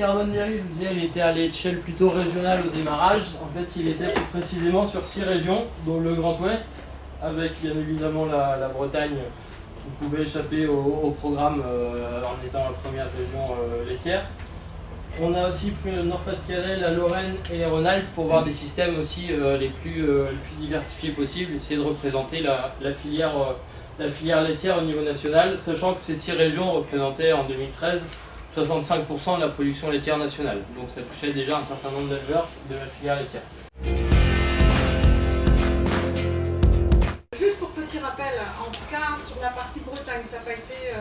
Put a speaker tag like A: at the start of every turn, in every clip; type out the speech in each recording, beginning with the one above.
A: carbone dérive, je vous disais, il était à l'échelle plutôt régionale au démarrage. En fait, il était plus précisément sur 6 régions, dont le Grand Ouest, avec bien évidemment la Bretagne, qui pouvait échapper au programme en étant la première région laitière. On a aussi pris le Nord-Pas-de-Calais, la Lorraine et les Rhône-Alpes pour voir des systèmes aussi les plus diversifiés possibles, essayer de représenter la filière laitière au niveau national, sachant que ces 6 régions représentaient en 2013 65% de la production laitière nationale. Donc ça touchait déjà un certain nombre d'éleveurs de la filière laitière.
B: Juste pour petit rappel, en tout cas sur la partie Bretagne, ça n'a pas été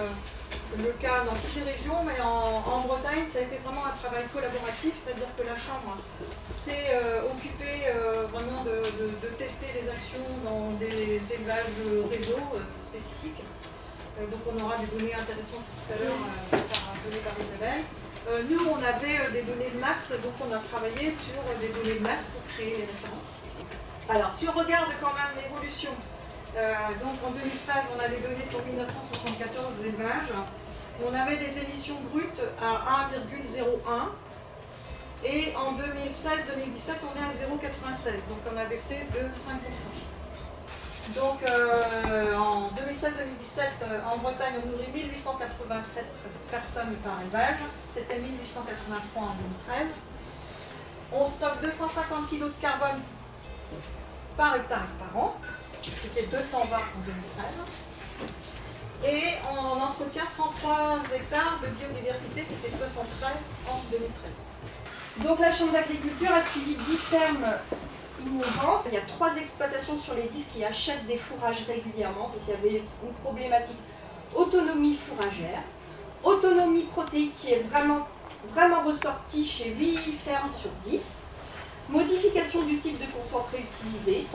B: le cas dans toutes les régions, mais en Bretagne, ça a été vraiment un travail collaboratif, c'est-à-dire que la Chambre s'est occupée vraiment de tester les actions dans des élevages réseau spécifiques. Donc on aura des données intéressantes tout à l'heure données par Isabelle. Nous, on avait des données de masse, donc on a travaillé sur des données de masse pour créer les références. Alors, si on regarde quand même l'évolution, donc en 2013, on a des données sur 1974 élevages. On avait des émissions brutes à 1,01 et en 2016-2017, on est à 0,96, donc on a baissé de 5%. Donc en 2016-2017, en Bretagne, on nourrit 1887 personnes par élevage, c'était 1883 en 2013. On stocke 250 kg de carbone par hectare et par an, c'était 220 en 2013. Et on entretient 103 hectares de biodiversité, c'était 73 en 2013.
C: Donc la Chambre d'agriculture a suivi 10 fermes innovantes. Il y a 3 exploitations sur les 10 qui achètent des fourrages régulièrement. Donc il y avait une problématique autonomie fourragère, autonomie protéique qui est vraiment ressortie chez 8 fermes sur 10, modification du type de concentré utilisé,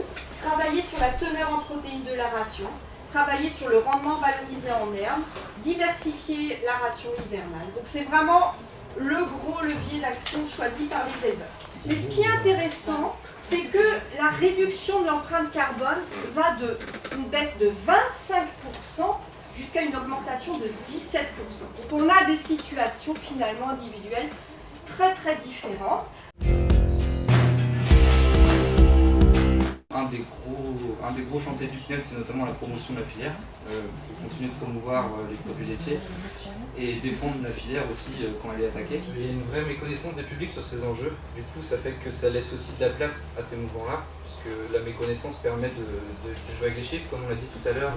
C: travailler sur la teneur en protéines de la ration, travailler sur le rendement valorisé en herbe, diversifier la ration hivernale. Donc c'est vraiment le gros levier d'action choisi par les éleveurs. Mais ce qui est intéressant, c'est que la réduction de l'empreinte carbone va d'une baisse de 25% jusqu'à une augmentation de 17%. Donc on a des situations finalement individuelles très différentes.
D: Un des gros chantiers du CNEL, c'est notamment la promotion de la filière, pour continuer de promouvoir les produits laitiers et défendre la filière aussi quand elle est attaquée. Il y a une vraie méconnaissance des publics sur ces enjeux, du coup ça fait que ça laisse aussi de la place à ces mouvements-là, puisque la méconnaissance permet de jouer avec les chiffres, comme on l'a dit tout à l'heure.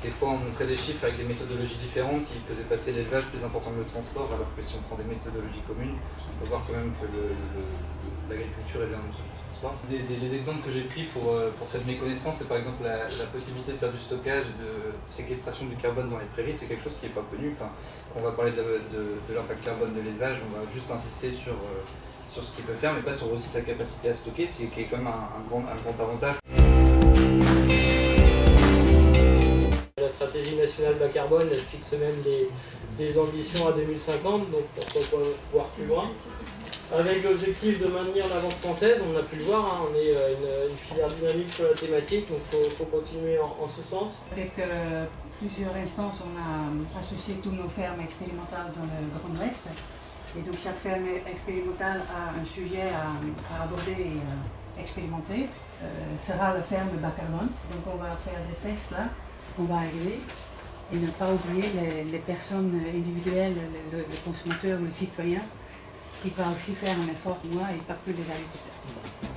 D: Des fois on montrait des chiffres avec des méthodologies différentes qui faisaient passer l'élevage plus important que le transport, alors que si on prend des méthodologies communes, on peut voir quand même que l'agriculture est bien dans le transport. Les exemples que j'ai pris pour cette méconnaissance, c'est par exemple la possibilité de faire du stockage et de séquestration du carbone dans les prairies. C'est quelque chose qui n'est pas connu. Enfin, quand on va parler de l'impact carbone de l'élevage, on va juste insister sur ce qu'il peut faire, mais pas sur aussi sa capacité à stocker, ce qui est quand même un grand avantage.
A: La stratégie nationale bas carbone, elle fixe même des ambitions à 2050, donc pourquoi pas voir plus loin. Avec l'objectif de maintenir l'avance française, on a pu le voir, hein, on est une filière dynamique sur la thématique, donc il faut continuer en ce sens.
E: Avec plusieurs instances, on a associé toutes nos fermes expérimentales dans le Grand Ouest. Et donc chaque ferme expérimentale a un sujet à aborder et expérimenter. Sera la ferme bas carbone. Donc on va faire des tests là, on va arriver. Et ne pas oublier les personnes individuelles, le consommateur, le citoyen, qui va aussi faire un effort, moi, et pas que les agriculteurs.